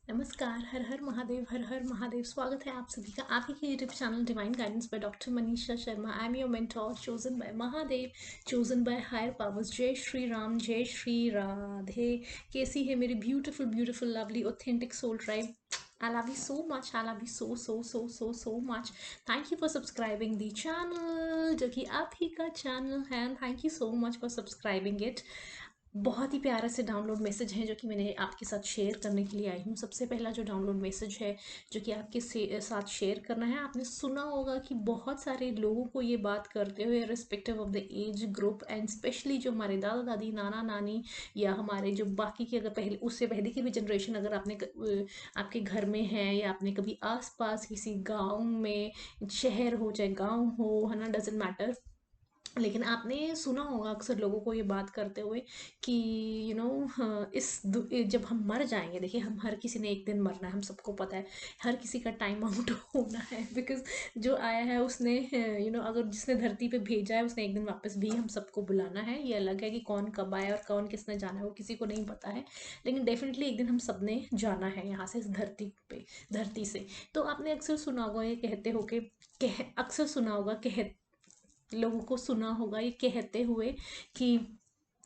नमस्कार, हर हर महादेव, हर हर महादेव। स्वागत है आप सभी का आप ही के YouTube channel Divine Guidance by doctor Manisha Sharma. I am your mentor, chosen by Mahadev, chosen by higher powers. जय श्री राम, जय श्री राधे। कैसी है मेरी beautiful beautiful lovely authentic soul tribe? I love you so much. I love you so much. Thank you for subscribing the channel, जो कि आप ही का channel है। Thank you so much for subscribing it. बहुत ही प्यारा से डाउनलोड मैसेज है जो कि मैंने आपके साथ शेयर करने के लिए आई हूँ। सबसे पहला जो डाउनलोड मैसेज है जो कि आपके साथ शेयर करना है, आपने सुना होगा कि बहुत सारे लोगों को ये बात करते हुए respective of the age group and specially जो हमारे दादा दादी, नाना नानी या हमारे जो बाकी के, अगर पहले उससे पहले की भी जनरेशन अगर आपने आपके घर में है या आपने कभी आसपास किसी गांव में, शहर हो चाहे गांव हो, है ना, डजेंट मैटर, लेकिन आपने सुना होगा अक्सर लोगों को ये बात करते हुए कि जब हम मर जाएंगे, देखिए हम हर किसी ने एक दिन मरना है, हम सबको पता है। हर किसी का टाइम आउट होना है, बिकॉज जो आया है उसने, अगर जिसने धरती पे भेजा है उसने एक दिन वापस भी हम सबको बुलाना है। ये अलग है कि कौन कब आया और कौन किसने जाना है, वो किसी को नहीं पता है, लेकिन डेफिनेटली एक दिन हम सब ने जाना है यहाँ से, इस धरती पे, धरती से। तो आपने अक्सर सुना होगा ये कहते हो कि अक्सर सुना होगा, लोगों को सुना होगा ये कहते हुए कि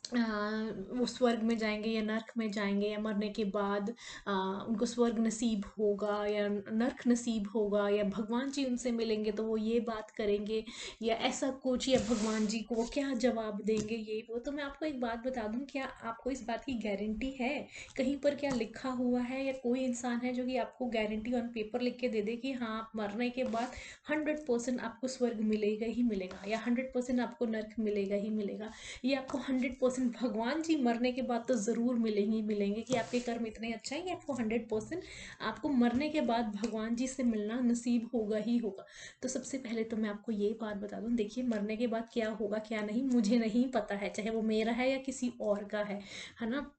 वो स्वर्ग में जाएंगे या नर्क में जाएंगे, या मरने के बाद उनको स्वर्ग नसीब होगा या नर्क नसीब होगा, या भगवान जी उनसे मिलेंगे तो वो ये बात करेंगे या ऐसा कुछ, या भगवान जी को वो क्या जवाब देंगे, ये वो। तो मैं आपको एक बात बता दूं, क्या आपको इस बात की गारंटी है? कहीं पर क्या लिखा हुआ है या कोई इंसान है जो कि आपको गारंटी ऑन पेपर लिख के दे दे कि हाँ, आप मरने के बाद 100% आपको स्वर्ग मिलेगा ही मिलेगा, या 100% आपको नर्क मिलेगा ही मिलेगा? ये आपको 100% भगवान जी मरने के बाद तो ज़रूर मिलेंगे ही मिलेंगे कि आपके कर्म इतने अच्छे हैं कि आपको 100% आपको मरने के बाद भगवान जी से मिलना नसीब होगा ही होगा। तो सबसे पहले तो मैं आपको ये बात बता दूं, देखिए मरने के बाद क्या होगा क्या नहीं मुझे नहीं पता है, चाहे वो मेरा है या किसी और का है ना।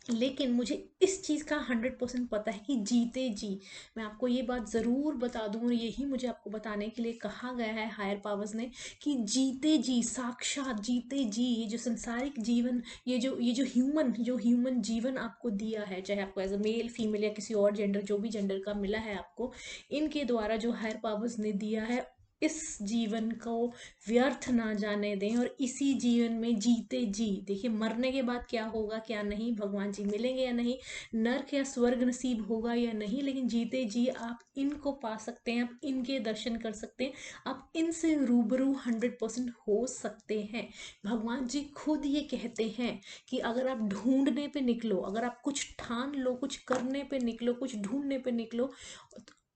लेकिन मुझे इस चीज़ का 100% पता है कि जीते जी, मैं आपको ये बात ज़रूर बता दूँ, और यही मुझे आपको बताने के लिए कहा गया है हायर पावर्स ने, कि जीते जी, साक्षात जीते जी, ये जो संसारिक जीवन, ये जो ह्यूमन जीवन आपको दिया है, चाहे आपको एज अ मेल फीमेल या किसी और जेंडर, जो भी जेंडर का मिला है आपको, इनके द्वारा जो हायर पावर्स ने दिया है, इस जीवन को व्यर्थ ना जाने दें और इसी जीवन में जीते जी, देखिए मरने के बाद क्या होगा क्या नहीं, भगवान जी मिलेंगे या नहीं, नर्क या स्वर्ग नसीब होगा या नहीं, लेकिन जीते जी आप इनको पा सकते हैं, आप इनके दर्शन कर सकते हैं, आप इनसे रूबरू 100% हो सकते हैं। भगवान जी खुद ये कहते हैं कि अगर आप ढूंढने पे निकलो, अगर आप कुछ ठान लो, कुछ करने पे निकलो, कुछ ढूंढने पे निकलो,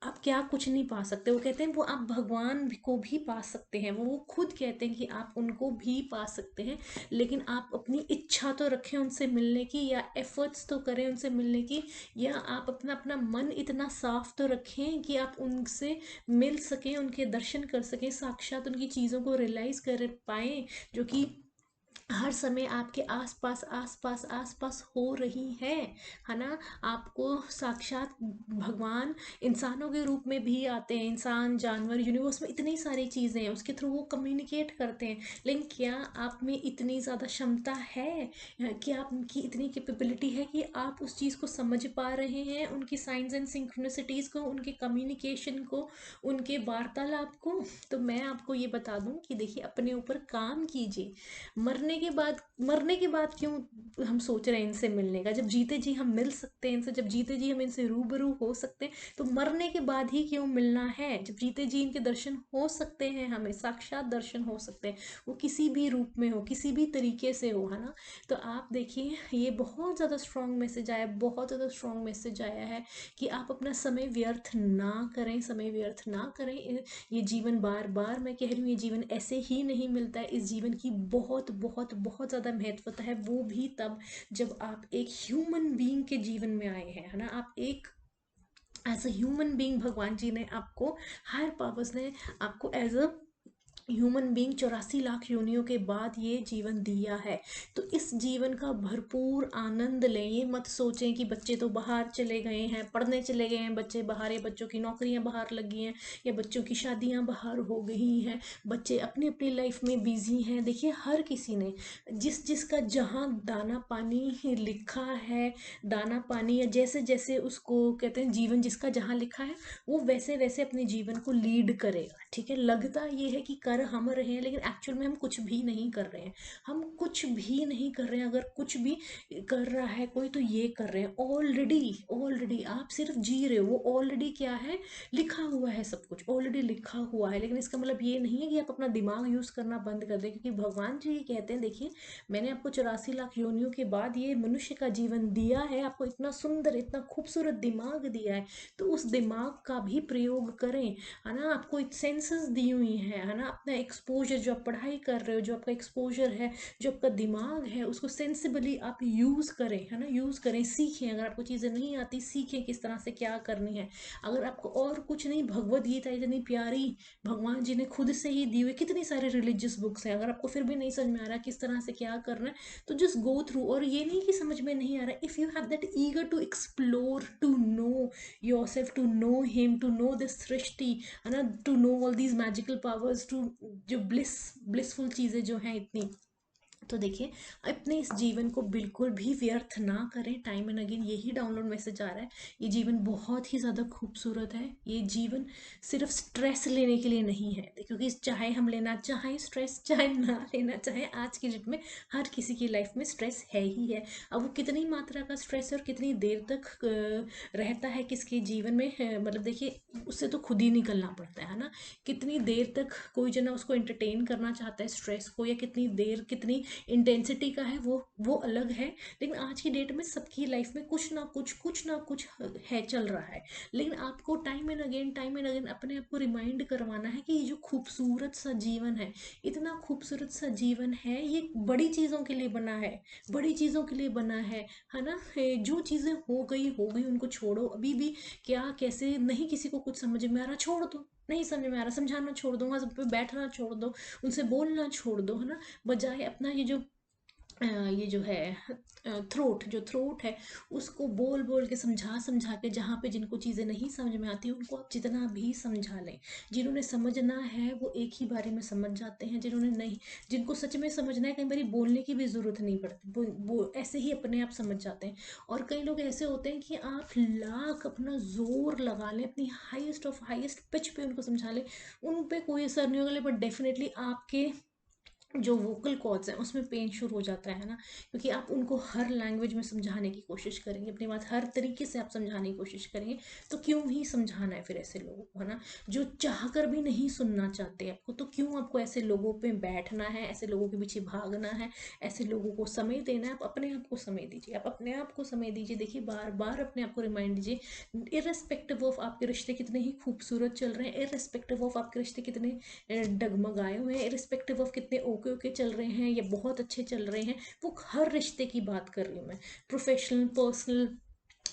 आप क्या कुछ नहीं पा सकते। वो कहते हैं वो आप भगवान को भी पा सकते हैं, वो खुद कहते हैं कि आप उनको भी पा सकते हैं, लेकिन आप अपनी इच्छा तो रखें उनसे मिलने की, या एफर्ट्स तो करें उनसे मिलने की, या आप अपना अपना मन इतना साफ तो रखें कि आप उनसे मिल सकें, उनके दर्शन कर सकें, साक्षात उनकी चीज़ों को रियलाइज कर पाएँ जो कि हर समय आपके आसपास आसपास आसपास हो रही है ना। आपको साक्षात भगवान इंसानों के रूप में भी आते हैं, इंसान, जानवर, यूनिवर्स में इतनी सारी चीज़ें हैं, उसके थ्रू वो कम्युनिकेट करते हैं। लेकिन क्या आप में इतनी ज़्यादा क्षमता है, कि आपकी इतनी कैपेबिलिटी है कि आप उस चीज़ को समझ पा रहे हैं, उनकी साइंस एंड सिंक्रोनिसिटीज़ को, उनके कम्युनिकेशन को, उनके वार्तालाप को? तो मैं आपको ये बता दूं कि देखिए अपने ऊपर काम कीजिए। मरने के बाद क्यों हम सोच रहे हैं इनसे मिलने का, जब जीते जी हम मिल सकते हैं इनसे, जब जीते जी हम इनसे रूबरू हो सकते हैं, तो मरने के बाद ही क्यों मिलना है, जब जीते जी इनके दर्शन हो सकते हैं, हमें साक्षात दर्शन हो सकते हैं, वो किसी भी रूप में हो, किसी भी तरीके से हो, है ना। तो आप देखिए ये बहुत ज़्यादा स्ट्रॉन्ग मैसेज आया, बहुत ज़्यादा स्ट्रॉन्ग मैसेज आया है कि आप अपना समय व्यर्थ ना करें, समय व्यर्थ ना करें। ये जीवन, बार बार मैं कह रही हूँ, ये जीवन ऐसे ही नहीं मिलता है, इस जीवन की बहुत बहुत बहुत ज़्यादा महत्वता है, वो भी तब जब आप एक ह्यूमन बीइंग के जीवन में आए हैं, है ना। आप एक एज अ ह्यूमन बीइंग, भगवान जी ने आपको, हायर पावर्स ने आपको as a human being 84 lakh योनियों के बाद ये जीवन दिया है। तो इस जीवन का भरपूर आनंद लें। ये मत सोचें कि बच्चे तो बाहर चले गए हैं, पढ़ने चले गए हैं बच्चे बाहर, या बच्चों की नौकरियां बाहर लगी हैं, या बच्चों की शादियां बाहर हो गई हैं, बच्चे अपनी अपनी लाइफ में बिजी हैं। देखिए हर किसी ने जिस जिसका जहाँ दाना पानी लिखा है, दाना पानी या जैसे जैसे उसको कहते हैं जीवन जिसका जहाँ लिखा है, वो वैसे वैसे अपने जीवन को लीड करेगा। ठीक है, लगता ये है कि कर हम रहे हैं, लेकिन एक्चुअल में हम कुछ भी नहीं कर रहे हैं। हम कुछ भी नहीं कर रहे हैं। अगर कुछ भी कर रहा है कोई, तो ये कर रहे हैं ऑलरेडी। ऑलरेडी आप सिर्फ जी रहे हो, वो ऑलरेडी क्या है, लिखा हुआ है, सब कुछ ऑलरेडी लिखा हुआ है। लेकिन इसका मतलब ये नहीं है कि आप अपना दिमाग यूज करना बंद कर दें, क्योंकि भगवान जी ये कहते हैं, देखिए मैंने आपको 84 लाख योनियों के बाद ये मनुष्य का जीवन दिया है, आपको इतना सुंदर इतना खूबसूरत दिमाग दिया है, तो उस दिमाग का भी प्रयोग करें। है ना, आपको सेंसेस दी हुई है ना, अपना एक्सपोजर जो आप पढ़ाई कर रहे हो, जो आपका एक्सपोजर है, जो आपका दिमाग है, उसको सेंसिबली आप यूज करें। है ना, यूज करें, सीखें। अगर आपको चीजें नहीं आती, सीखें किस तरह से क्या करनी है। अगर आपको और कुछ नहीं, भगवत गीता इतनी प्यारी भगवान जी ने खुद से ही दी हुई, कितनी सारे रिलीजियस बुक्स हैं। अगर आपको फिर भी नहीं समझ में आ रहा किस तरह से क्या करना है, तो जस्ट गो थ्रू। और ये नहीं कि समझ में नहीं आ रहा, if you have that eager to explore, to know yourself, to know him, to know this सृष्टि, है ना, to know all these magical powers, to जो ब्लिसफुल चीजें जो हैं इतनी, तो देखिए अपने इस जीवन को बिल्कुल भी व्यर्थ ना करें। टाइम एंड अगेन यही डाउनलोड मैसेज आ रहा है। ये जीवन बहुत ही ज़्यादा खूबसूरत है। ये जीवन सिर्फ स्ट्रेस लेने के लिए नहीं है, क्योंकि चाहे हम लेना चाहें स्ट्रेस, चाहे ना लेना चाहें, आज की डेट में हर किसी की लाइफ में स्ट्रेस है ही है। अब वो कितनी मात्रा का स्ट्रेस है और कितनी देर तक रहता है किसके जीवन में, मतलब देखिए उससे तो खुद ही निकलना पड़ता है ना। कितनी देर तक कोई जना उसको एंटरटेन करना चाहता है स्ट्रेस को, या कितनी देर कितनी इंटेंसिटी का है, वो अलग है। लेकिन आज की डेट में सबकी लाइफ में कुछ ना कुछ है, चल रहा है। लेकिन आपको टाइम एंड अगेन अपने आप को रिमाइंड करवाना है कि ये जो खूबसूरत सा जीवन है, इतना खूबसूरत सा जीवन है, ये बड़ी चीज़ों के लिए बना है, बड़ी चीज़ों के लिए बना है ना। जो चीज़ें हो गई उनको छोड़ो। अभी भी क्या कैसे नहीं किसी को कुछ समझ में आ रहा, छोड़ दो। नहीं समझ में आ रहा, समझाना छोड़ दो, वहाँ सब पे बैठना छोड़ दो, उनसे बोलना छोड़ दो। है ना, बजाय अपना ये जो है थ्रोट है, उसको बोल बोल के समझा समझा के, जहाँ पे जिनको चीज़ें नहीं समझ में आती उनको आप जितना भी समझा लें। जिन्होंने समझना है वो एक ही बारे में समझ जाते हैं, जिन्होंने नहीं, जिनको सच में समझना है, कई बार बोलने की भी ज़रूरत नहीं पड़ती, वो ऐसे ही अपने आप समझ जाते हैं। और कई लोग ऐसे होते हैं कि आप लाख अपना जोर लगा लें, अपनी हाईएस्ट ऑफ हाईएस्ट पिच पे उनको समझा लें, उन पे कोई असर नहीं होगा। बट डेफिनेटली आपके जो वोकल कॉर्ड्स हैं उसमें पेन शुरू हो जाता है ना, क्योंकि आप उनको हर लैंग्वेज में समझाने की कोशिश करेंगे, अपनी बात हर तरीके से आप समझाने की कोशिश करेंगे। तो क्यों ही समझाना है फिर ऐसे लोगों को, है ना, जो चाह कर भी नहीं सुनना चाहते आपको। तो क्यों आपको ऐसे लोगों पे बैठना है, ऐसे लोगों के पीछे भागना है, ऐसे लोगों को समय देना है। आप अपने आप को समय दीजिए, आप अपने आप को समय दीजिए। देखिए बार बार अपने आप को रिमाइंड दीजिए, इररेस्पेक्टिव ऑफ आपके रिश्ते कितने ही खूबसूरत चल रहे हैं, इररेस्पेक्टिव ऑफ आपके रिश्ते कितने डगमगाए हुए हैं, इरिस्पेक्टिव ऑफ कितने ओके ओके चल रहे हैं या बहुत अच्छे चल रहे हैं, वो हर रिश्ते की बात कर रही हूँ मैं, प्रोफेशनल, पर्सनल,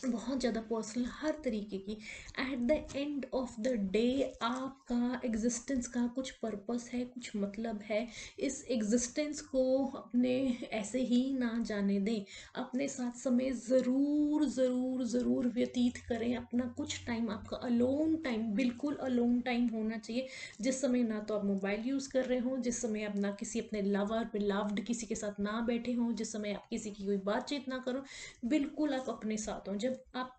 बहुत ज़्यादा पर्सनल, हर तरीके की। At the end of the day आपका एग्जिस्टेंस का कुछ पर्पस है, कुछ मतलब है। इस एग्जिस्टेंस को अपने ऐसे ही ना जाने दें, अपने साथ समय ज़रूर ज़रूर ज़रूर व्यतीत करें। अपना कुछ टाइम, आपका अलोन टाइम, बिल्कुल अलोन टाइम होना चाहिए, जिस समय ना तो आप मोबाइल यूज़ कर रहे हों, जिस समय आप ना किसी अपने लवर बिलव्ड किसी के साथ ना बैठे हों, जिस समय आप किसी की कोई बातचीत ना करो, बिल्कुल आप अपने साथ हों। जब आप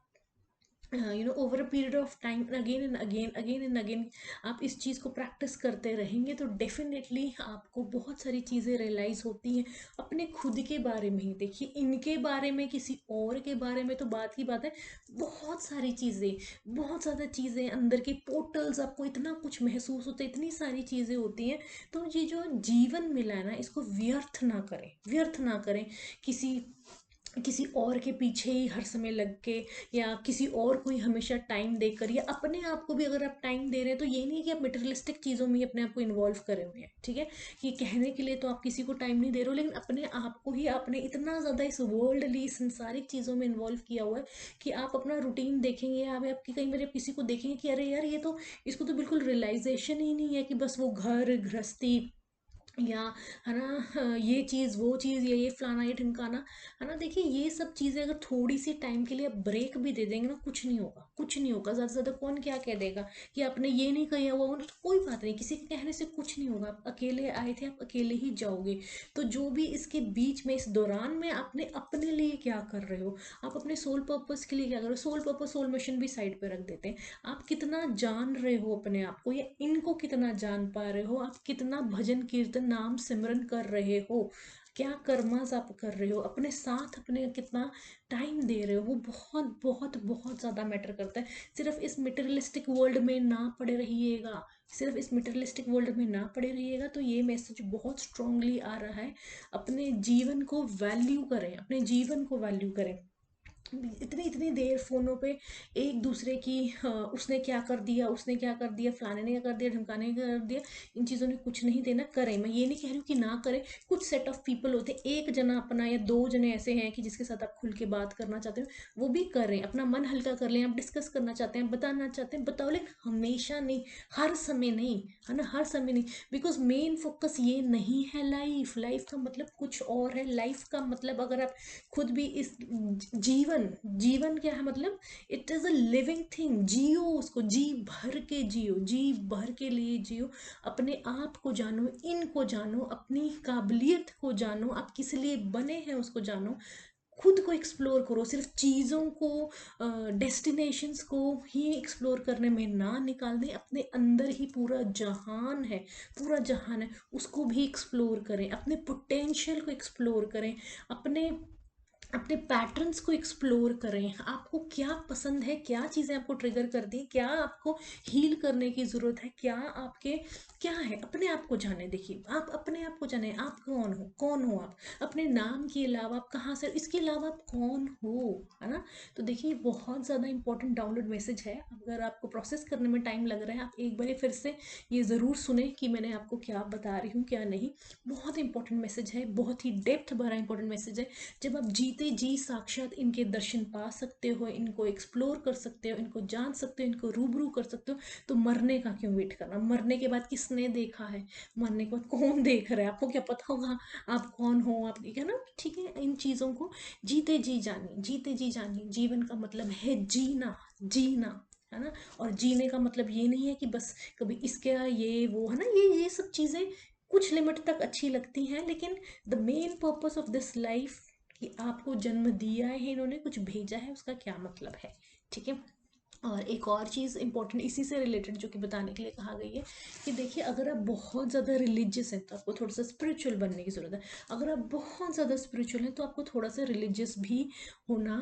over a period of time again and again आप इस चीज़ को प्रैक्टिस करते रहेंगे, तो डेफिनेटली आपको बहुत सारी चीज़ें रियलाइज़ होती हैं अपने खुद के बारे में ही। देखिए इनके बारे में, किसी और के बारे में तो बात की बात है, बहुत सारी चीज़ें, बहुत ज़्यादा चीज़ें, अंदर के पोर्टल्स, आपको इतना कुछ महसूस होता है, इतनी सारी चीज़ें होती हैं। तो ये जो जीवन मिला है ना, इसको व्यर्थ ना करें, व्यर्थ ना करें किसी किसी और के पीछे ही हर समय लग के, या किसी और को ही हमेशा टाइम देकर, या अपने आप को भी अगर आप टाइम दे रहे हैं तो ये नहीं कि आप मटेरियलिस्टिक चीज़ों में ही अपने आप को इन्वॉल्व करे हुए हैं, ठीक है। ये कहने के लिए तो आप किसी को टाइम नहीं दे रहे हो, लेकिन अपने आप को ही आपने इतना ज़्यादा इस वर्ल्डली संसारिक चीज़ों में इन्वॉल्व किया हुआ है कि आप अपना रूटीन देखेंगे, आप आपकी कई बार आप किसी को देखेंगे कि अरे यार, ये तो, इसको तो बिल्कुल रियलाइजेशन ही नहीं है कि बस वो घर गृहस्थी, या है ना, ये चीज़ वो चीज़, ये फलाना ये ढिमकाना, है ना। देखिए ये सब चीज़ें अगर थोड़ी सी टाइम के लिए आप ब्रेक भी दे देंगे ना, कुछ नहीं होगा, कुछ नहीं होगा। ज़्यादा से ज़्यादा कौन क्या कह देगा कि आपने ये नहीं किया हुआ, तो कोई बात नहीं, किसी के कहने से कुछ नहीं होगा। आप अकेले आए थे, आप अकेले ही जाओगे। तो जो भी इसके बीच में, इस दौरान में आपने अपने लिए क्या कर रहे हो, आप अपने सोल पर्पस के लिए क्या कर रहे हो। सोल पर्पस, सोल मिशन भी साइड पे रख देते हैं। आप कितना जान रहे हो अपने आप को, या इनको कितना जान पा रहे हो, आप कितना भजन कीर्तन नाम सिमरन कर रहे हो, क्या कर्मास आप कर रहे हो, अपने साथ अपने कितना टाइम दे रहे हो, वो बहुत बहुत बहुत ज़्यादा मैटर करता है। सिर्फ इस मटेरियलिस्टिक वर्ल्ड में ना पड़े रहिएगा, सिर्फ इस मटेरियलिस्टिक वर्ल्ड में ना पड़े रहिएगा। तो ये मैसेज बहुत स्ट्रांगली आ रहा है, अपने जीवन को वैल्यू करें, अपने जीवन को वैल्यू करें। इतनी इतनी देर फोनों पे एक दूसरे की, उसने क्या कर दिया, उसने क्या कर दिया, फलाने ने क्या कर दिया, ढमकाने ने क्या कर दिया, इन चीज़ों ने कुछ नहीं देना। करें, मैं ये नहीं कह रही हूँ कि ना करें। कुछ सेट ऑफ पीपल होते हैं, एक जना अपना या दो जने ऐसे हैं कि जिसके साथ आप खुल के बात करना चाहते हो, वो भी करें, अपना मन हल्का कर लें। आप डिस्कस करना चाहते हैं, बताना चाहते हैं, बताओ, लेकिन हमेशा नहीं, हर समय नहीं, है ना, हर समय नहीं। बिकॉज मेन फोकस ये नहीं है। लाइफ, लाइफ का मतलब कुछ और है। लाइफ का मतलब, अगर आप खुद भी इस जीवन, जीवन क्या है मतलब, it is a living thing. जियो उसको, जी भर के जियो, जी भर के लिए जियो। अपने आप को जानो, इनको जानो, अपनी काबिलियत को जानो, आप किस लिए बने हैं उसको जानो। खुद को एक्सप्लोर करो, सिर्फ चीज़ों को, डेस्टिनेशंस को ही एक्सप्लोर करने में ना निकाल दें। अपने अंदर ही पूरा जहान है, पूरा जहान है, उसको भी एक्सप्लोर करें, अपने पोटेंशियल को एक्सप्लोर करें, अपने अपने पैटर्न्स को एक्सप्लोर करें। आपको क्या पसंद है, क्या चीज़ें आपको ट्रिगर कर दी, क्या आपको हील करने की ज़रूरत है, क्या आपके, क्या है, अपने आप को जाने। देखिए आप अपने आप को जाने, आप कौन हो, कौन हो आप, अपने नाम के अलावा आप कहाँ से, इसके अलावा आप कौन हो, है ना। तो देखिए बहुत ज़्यादा इंपॉर्टेंट डाउनलोड मैसेज है। अगर आपको प्रोसेस करने में टाइम लग रहा है, आप एक बार फिर से ये ज़रूर सुने कि मैंने आपको क्या बता रही हूँ, क्या नहीं। बहुत इंपॉर्टेंट मैसेज है, बहुत ही डेप्थ भरा इंपॉर्टेंट मैसेज है। जब आप जीते जी साक्षात इनके दर्शन पा सकते हो, इनको एक्सप्लोर कर सकते हो, इनको जान सकते हो, इनको रूबरू कर सकते हो, तो मरने का क्यों वेट करना। मरने के बाद किसने देखा है, मरने के बाद कौन देख रहा है, आपको क्या पता होगा आप कौन हो, आप, है ना। ठीक है, इन चीज़ों को जीते जी जानिए, जीते जी जानिए। जीवन का मतलब है जीना, जीना, है ना। और जीने का मतलब ये नहीं है कि बस कभी इसके ये वो, है ना, ये सब चीज़ें कुछ लिमिट तक अच्छी लगती हैं, लेकिन the main purpose of this life, कि आपको जन्म दिया है इन्होंने, कुछ भेजा है, उसका क्या मतलब है, ठीक है। और एक और चीज़ इंपॉर्टेंट इसी से रिलेटेड जो कि बताने के लिए कहा गई है, कि देखिए अगर आप बहुत ज़्यादा रिलीजियस हैं तो आपको थोड़ा सा स्पिरिचुअल बनने की ज़रूरत है। अगर आप बहुत ज़्यादा स्पिरिचुअल हैं तो आपको थोड़ा सा रिलीजियस भी होना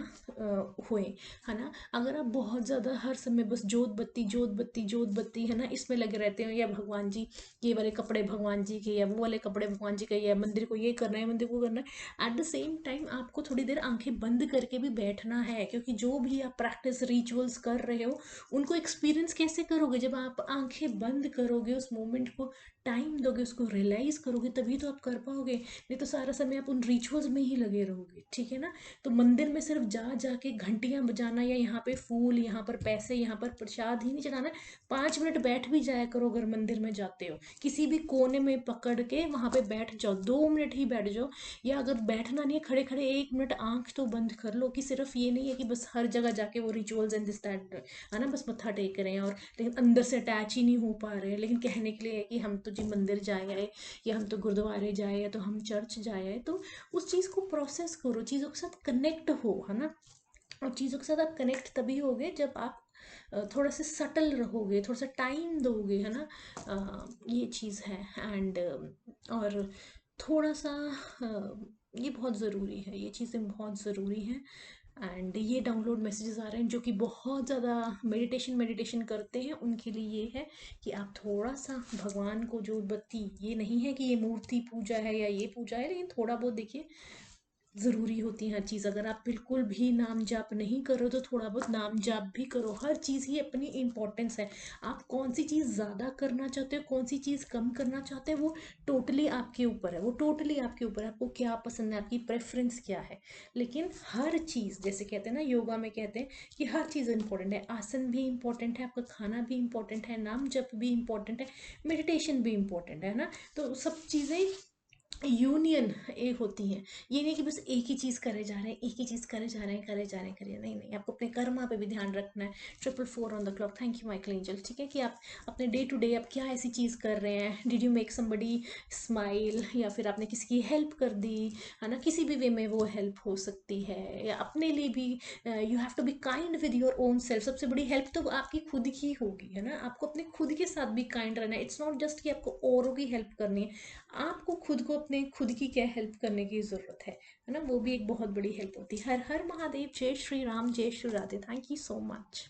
होए, है ना। अगर आप बहुत ज़्यादा हर समय बस जोत बत्ती जोत बत्ती जोत बत्ती, है ना, इसमें लगे रहते हो, या भगवान जी, ये वाले कपड़े भगवान जी के, या वो वाले कपड़े भगवान जी के, या मंदिर को ये करना है, मंदिर को करना है, एट द सेम टाइम आपको थोड़ी देर आंखें बंद करके भी बैठना है। क्योंकि जो भी आप प्रैक्टिस रिचुअल्स कर रहे हो, उनको एक्सपीरियंस कैसे करोगे, जब आप आंखें बंद करोगे, उस मोमेंट को टाइम दोगे, उसको रियलाइज करोगे, तभी तो आप कर पाओगे। नहीं तो सारा समय आप उन रिचुअल्स में ही लगे रहोगे, ठीक है ना। तो मंदिर में सिर्फ जा जाके घंटियां बजाना, या यहाँ पे फूल, यहाँ पर पैसे, यहाँ पर प्रसाद ही नहीं चढ़ाना। 5 मिनट बैठ भी जाया करो, अगर मंदिर में जाते हो किसी भी कोने में पकड़ के वहां पे बैठ जाओ, 2 मिनट ही बैठ जाओ। या अगर बैठना नहीं है, खड़े खड़े 1 मिनट आंख तो बंद कर लो। कि सिर्फ ये नहीं है कि बस हर जगह जाके वो रिचुअल्स एंड दिस दैट, है ना, बस मत्था टेक रहे हैं, और लेकिन अंदर से अटैच ही नहीं हो पा रहे हैं। लेकिन कहने के लिए है कि हम तो जी मंदिर जाए आए, या हम तो गुरुद्वारे जाए, या तो हम चर्च जाए आए। तो उस चीज़ को प्रोसेस करो, चीज़ों के साथ कनेक्ट हो, है ना। और चीज़ों के साथ आप कनेक्ट तभी होगे जब आप थोड़ा सा सटल रहोगे, थोड़ा सा टाइम दोगे, है ना। ये चीज़ है। एंड और थोड़ा सा ये बहुत ज़रूरी है, ये चीज़ें बहुत ज़रूरी हैं। एंड ये डाउनलोड मैसेजेस आ रहे हैं जो कि बहुत ज़्यादा मेडिटेशन मेडिटेशन करते हैं, उनके लिए ये है कि आप थोड़ा सा भगवान को जो बत्ती, ये नहीं है कि ये मूर्ति पूजा है या ये पूजा है, लेकिन थोड़ा बहुत देखिए ज़रूरी होती है हर चीज़। अगर आप बिल्कुल भी नाम जाप नहीं कर रहे हो तो थोड़ा बहुत नाम जाप भी करो। हर चीज़ की अपनी इम्पोर्टेंस है। आप कौन सी चीज़ ज़्यादा करना चाहते हो, कौन सी चीज़ कम करना चाहते हो, वो टोटली आपके ऊपर है। वो टोटली आपके ऊपर है, आपको क्या पसंद है, आपकी प्रेफरेंस क्या है। लेकिन हर चीज़, जैसे कहते हैं ना, योगा में कहते हैं कि हर चीज़ इंपॉर्टेंट है। आसन भी इंपॉर्टेंट है, आपका खाना भी इंपॉर्टेंट है, नाम जप भी इंपॉर्टेंट है, मेडिटेशन भी इंपॉर्टेंट है ना। तो सब चीज़ें यूनियन एक होती हैं। ये नहीं कि बस एक ही चीज़ करे जा रहे हैं, एक ही चीज़ करे जा रहे हैं, करे जा रहे हैं, करे, नहीं नहीं, आपको अपने कर्मा पे भी ध्यान रखना है। 444 on the clock, thank you Michael angel. ठीक है कि आप अपने डे टू डे आप क्या ऐसी चीज़ कर रहे हैं। Did you make somebody smile, या फिर आपने किसी की हेल्प कर दी, है ना। किसी भी वे में वो हेल्प हो सकती है, या अपने लिए भी you have to be kind with your own self. सबसे बड़ी हेल्प तो आपकी खुद की होगी, है ना। आपको अपने खुद के साथ भी काइंड रहना है। इट्स नॉट जस्ट कि आपको औरों की हेल्प करनी है, आपको खुद को अपने खुद की क्या हेल्प करने की ज़रूरत है ना। वो भी एक बहुत बड़ी हेल्प होती है। हर हर महादेव, जय श्री राम, जय Shri Radhe. Thank you so much.